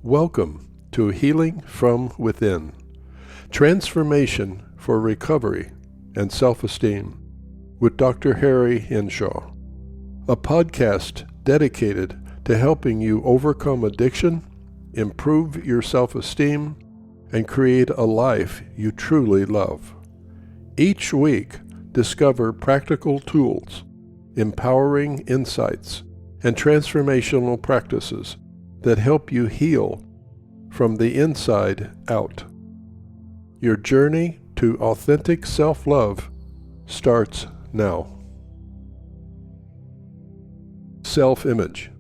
Welcome to Healing from Within, Transformation for Recovery and Self-Esteem with Dr. Harry Henshaw, a podcast dedicated to helping you overcome addiction, improve your self-esteem, and create a life you truly love. Each week, discover practical tools, empowering insights, and transformational practices that help you heal from the inside out. Your journey to authentic self-love starts now. Self-image,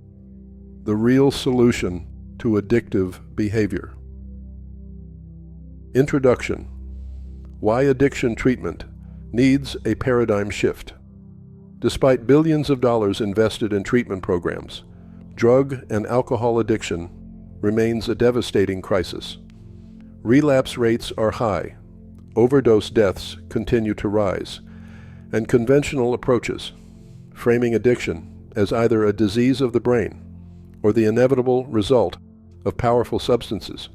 the real solution to addictive behavior. Introduction: Why addiction treatment needs a paradigm shift. Despite billions of dollars invested in treatment programs, drug and alcohol addiction remains a devastating crisis. Relapse rates are high, overdose deaths continue to rise, and conventional approaches, framing addiction as either a disease of the brain or the inevitable result of powerful substances,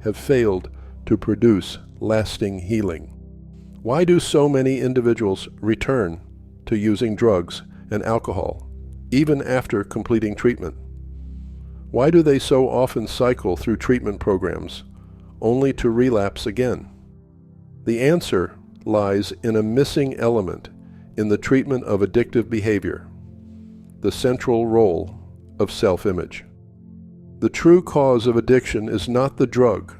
have failed to produce lasting healing. Why do so many individuals return to using drugs and alcohol even after completing treatment? Why do they so often cycle through treatment programs only to relapse again? The answer lies in a missing element in the treatment of addictive behavior: the central role of self-image. The true cause of addiction is not the drug,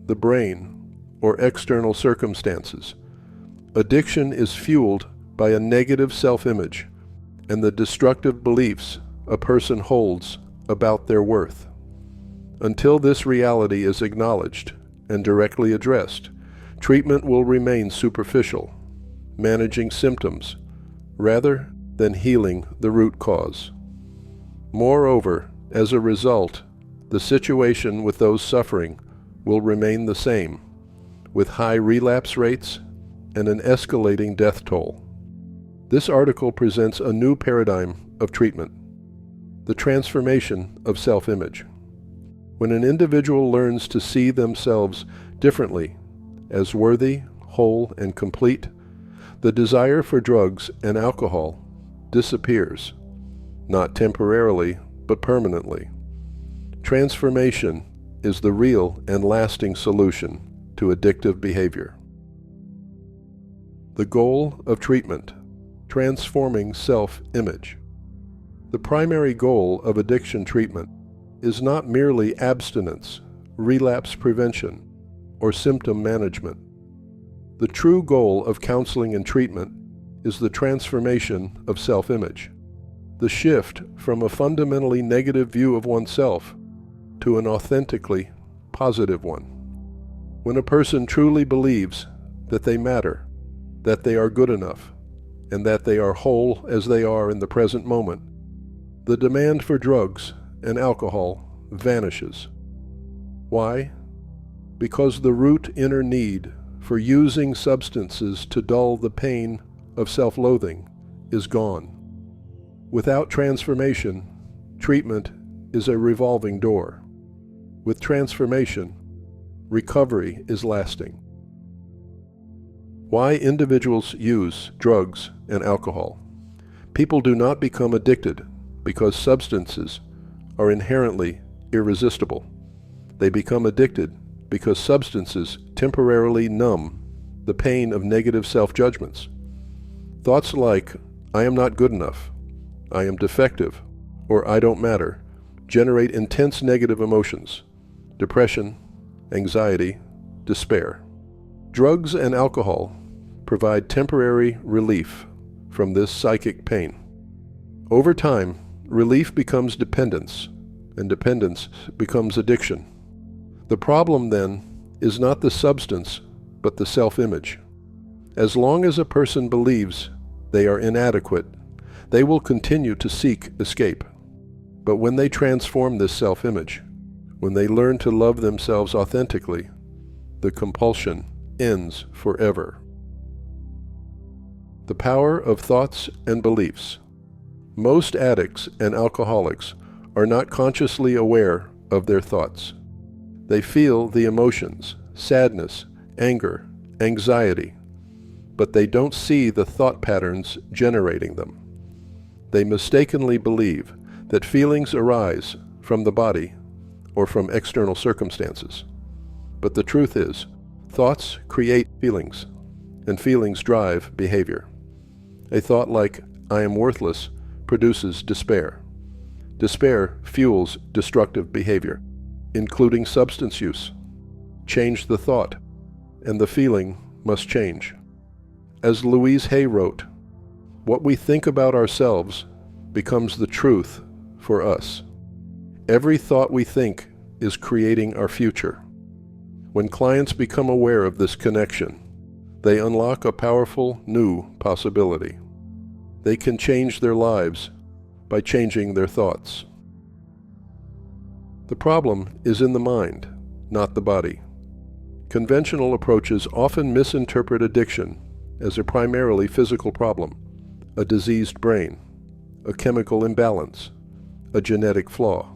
the brain, or external circumstances. Addiction is fueled by a negative self-image and the destructive beliefs a person holds about their worth. Until this reality is acknowledged and directly addressed, treatment will remain superficial, managing symptoms rather than healing the root cause. Moreover, as a result, the situation with those suffering will remain the same, with high relapse rates and an escalating death toll. This article presents a new paradigm of treatment: the transformation of self-image. When an individual learns to see themselves differently, as worthy, whole, and complete, the desire for drugs and alcohol disappears, not temporarily, but permanently. Transformation is the real and lasting solution to addictive behavior. The goal of treatment: transforming self-image. The primary goal of addiction treatment is not merely abstinence, relapse prevention, or symptom management. The true goal of counseling and treatment is the transformation of self-image, the shift from a fundamentally negative view of oneself to an authentically positive one. When a person truly believes that they matter, that they are good enough, and that they are whole as they are in the present moment, the demand for drugs and alcohol vanishes. Why? Because the root inner need for using substances to dull the pain of self-loathing is gone. Without transformation, treatment is a revolving door. With transformation, recovery is lasting. Why individuals use drugs and alcohol? People do not become addicted because substances are inherently irresistible. They become addicted because substances temporarily numb the pain of negative self-judgments. Thoughts like, "I am not good enough," "I am defective," or "I don't matter," generate intense negative emotions: depression, anxiety, despair. Drugs and alcohol provide temporary relief from this psychic pain. Over time, relief becomes dependence, and dependence becomes addiction. The problem, then, is not the substance, but the self-image. As long as a person believes they are inadequate, they will continue to seek escape. But when they transform this self-image, when they learn to love themselves authentically, the compulsion ends forever. The power of thoughts and beliefs. Most addicts and alcoholics are not consciously aware of their thoughts. They feel the emotions, sadness, anger, anxiety, but they don't see the thought patterns generating them. They mistakenly believe that feelings arise from the body or from external circumstances. But the truth is, thoughts create feelings, and feelings drive behavior. A thought like, "I am worthless," produces despair. Despair fuels destructive behavior, including substance use. Change the thought, and the feeling must change. As Louise Hay wrote, "What we think about ourselves becomes the truth for us. Every thought we think is creating our future." When clients become aware of this connection, they unlock a powerful new possibility. They can change their lives by changing their thoughts. The problem is in the mind, not the body. Conventional approaches often misinterpret addiction as a primarily physical problem, a diseased brain, a chemical imbalance, a genetic flaw.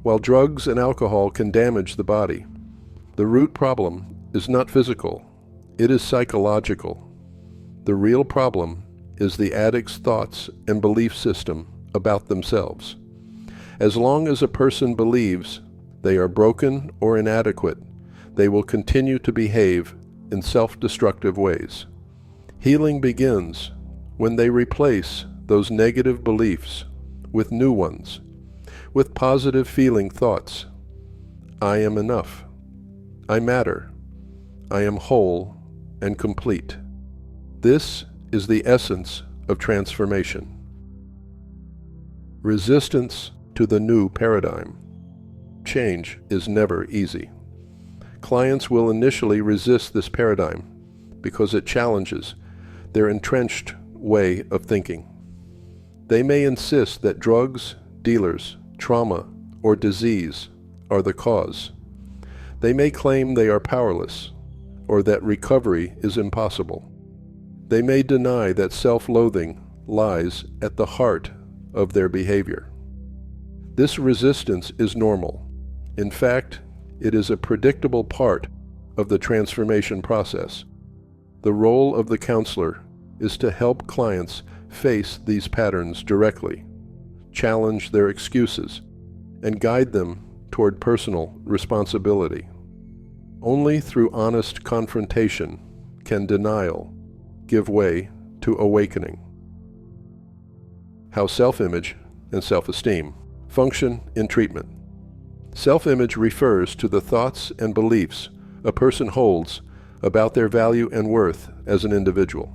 While drugs and alcohol can damage the body, the root problem is not physical, it is psychological. The real problem is the addict's thoughts and belief system about themselves. As long as a person believes they are broken or inadequate, they will continue to behave in self-destructive ways. Healing begins when they replace those negative beliefs with new ones, with positive feeling thoughts. I am enough. I matter. I am whole and complete. This is the essence of transformation. Resistance to the new paradigm. Change is never easy. Clients will initially resist this paradigm because it challenges their entrenched way of thinking. They may insist that drugs, dealers, trauma, or disease are the cause. They may claim they are powerless or that recovery is impossible. They may deny that self-loathing lies at the heart of their behavior. This resistance is normal. In fact, it is a predictable part of the transformation process. The role of the counselor is to help clients face these patterns directly, challenge their excuses, and guide them toward personal responsibility. Only through honest confrontation can denial give way to awakening. How self-image and self-esteem function in treatment. Self-image refers to the thoughts and beliefs a person holds about their value and worth as an individual.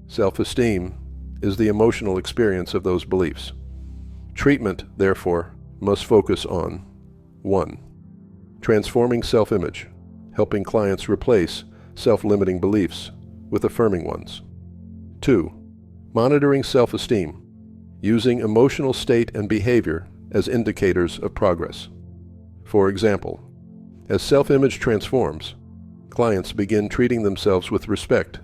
Self-esteem is the emotional experience of those beliefs. Treatment, therefore, must focus on 1. Transforming self-image, helping clients replace self-limiting beliefs with affirming ones. 2. Monitoring self-esteem, using emotional state and behavior as indicators of progress. For example, as self-image transforms, clients begin treating themselves with respect,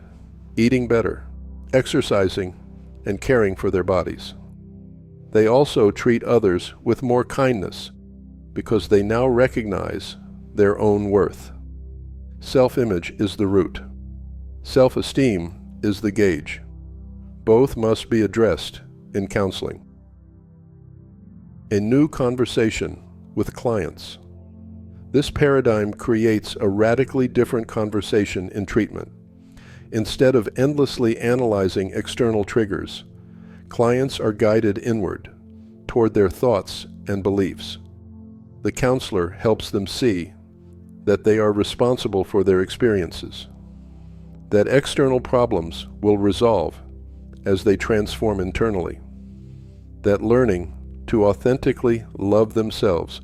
eating better, exercising, and caring for their bodies. They also treat others with more kindness because they now recognize their own worth. Self-image is the root. Self-esteem is the gauge. Both must be addressed in counseling. A new conversation with clients. This paradigm creates a radically different conversation in treatment. Instead of endlessly analyzing external triggers, clients are guided inward, toward their thoughts and beliefs. The counselor helps them see that they are responsible for their experiences, that external problems will resolve as they transform internally, that learning to authentically love themselves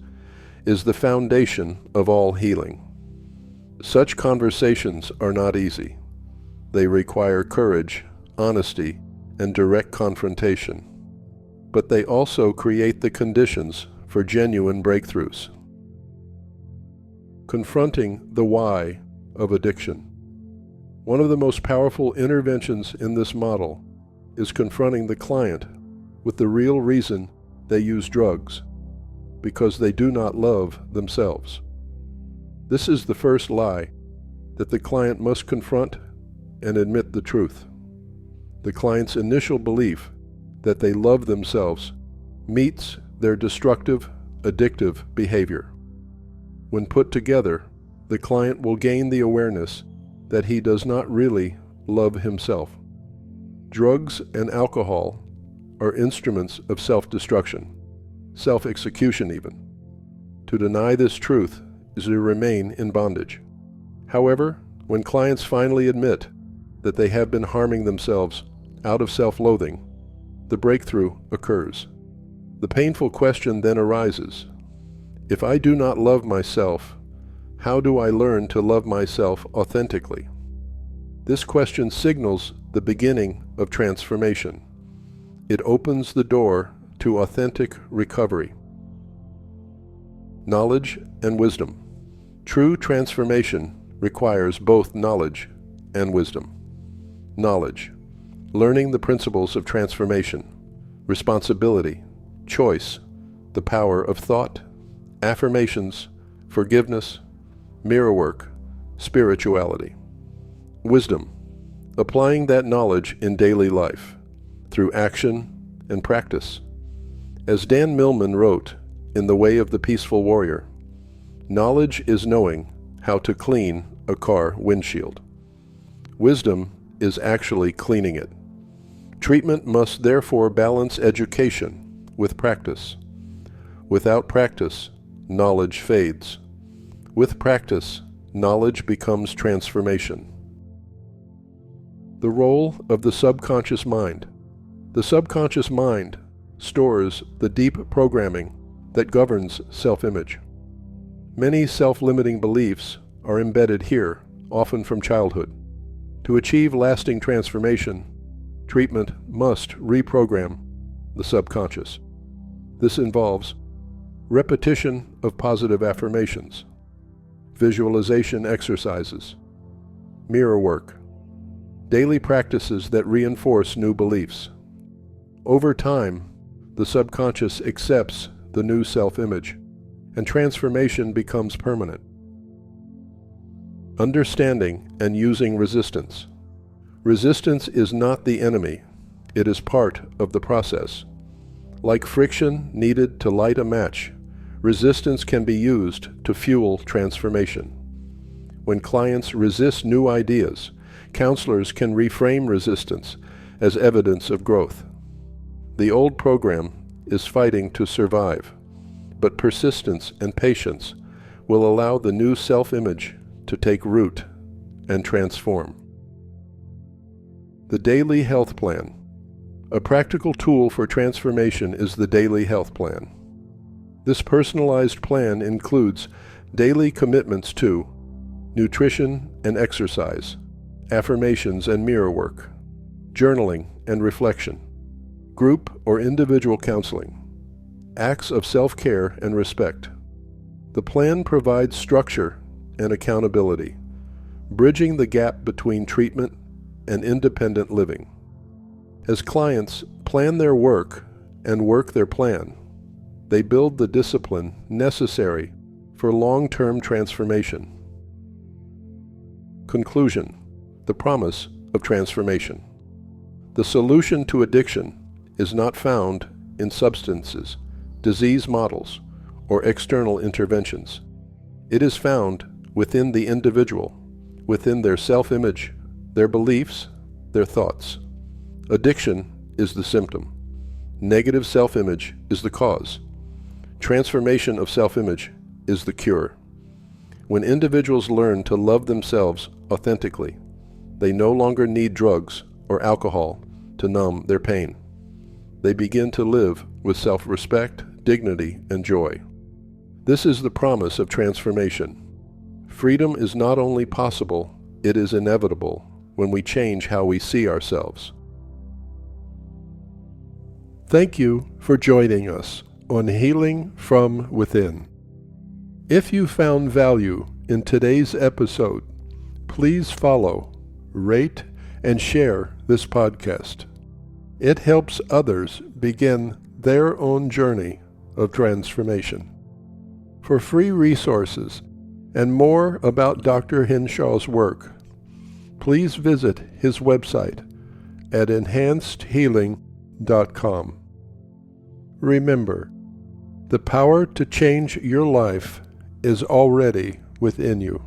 is the foundation of all healing. Such conversations are not easy. They require courage, honesty, and direct confrontation. But they also create the conditions for genuine breakthroughs. Confronting the why of addiction. One of the most powerful interventions in this model is confronting the client with the real reason they use drugs, because they do not love themselves. This is the first lie that the client must confront and admit the truth. The client's initial belief that they love themselves meets their destructive, addictive behavior. When put together, the client will gain the awareness that he does not really love himself. Drugs and alcohol are instruments of self-destruction, self-execution even. To deny this truth is to remain in bondage. However, when clients finally admit that they have been harming themselves out of self-loathing, the breakthrough occurs. The painful question then arises: if I do not love myself, how do I learn to love myself authentically? This question signals the beginning of transformation. It opens the door to authentic recovery. Knowledge and wisdom. True transformation requires both knowledge and wisdom. Knowledge, learning the principles of transformation, responsibility, choice, the power of thought, affirmations, forgiveness, mirror work, spirituality. Wisdom, applying that knowledge in daily life, through action and practice. As Dan Millman wrote in The Way of the Peaceful Warrior, knowledge is knowing how to clean a car windshield. Wisdom is actually cleaning it. Treatment must therefore balance education with practice. Without practice, knowledge fades. With practice, knowledge becomes transformation. The role of the subconscious mind. The subconscious mind stores the deep programming that governs self-image. Many self-limiting beliefs are embedded here, often from childhood. To achieve lasting transformation, treatment must reprogram the subconscious. This involves repetition of positive affirmations, visualization exercises, mirror work, daily practices that reinforce new beliefs. Over time, the subconscious accepts the new self-image, and transformation becomes permanent. Understanding and using resistance. Resistance is not the enemy, it is part of the process. Like friction needed to light a match, resistance can be used to fuel transformation. When clients resist new ideas, counselors can reframe resistance as evidence of growth. The old program is fighting to survive, but persistence and patience will allow the new self-image to take root and transform. The Daily Health Plan. A practical tool for transformation is the Daily Health Plan. This personalized plan includes daily commitments to nutrition and exercise, affirmations and mirror work, journaling and reflection, group or individual counseling, acts of self-care and respect. The plan provides structure and accountability, bridging the gap between treatment and independent living. As clients plan their work and work their plan, they build the discipline necessary for long-term transformation. Conclusion: the promise of transformation. The solution to addiction is not found in substances, disease models, or external interventions. It is found within the individual, within their self-image, their beliefs, their thoughts. Addiction is the symptom. Negative self-image is the cause. Transformation of self-image is the cure. When individuals learn to love themselves authentically, they no longer need drugs or alcohol to numb their pain. They begin to live with self-respect, dignity, and joy. This is the promise of transformation. Freedom is not only possible, it is inevitable when we change how we see ourselves. Thank you for joining us on Healing from Within. If you found value in today's episode, please follow, rate, and share this podcast. It helps others begin their own journey of transformation. For free resources and more about Dr. Henshaw's work, please visit his website at enhancedhealing.com. Remember, the power to change your life is already within you.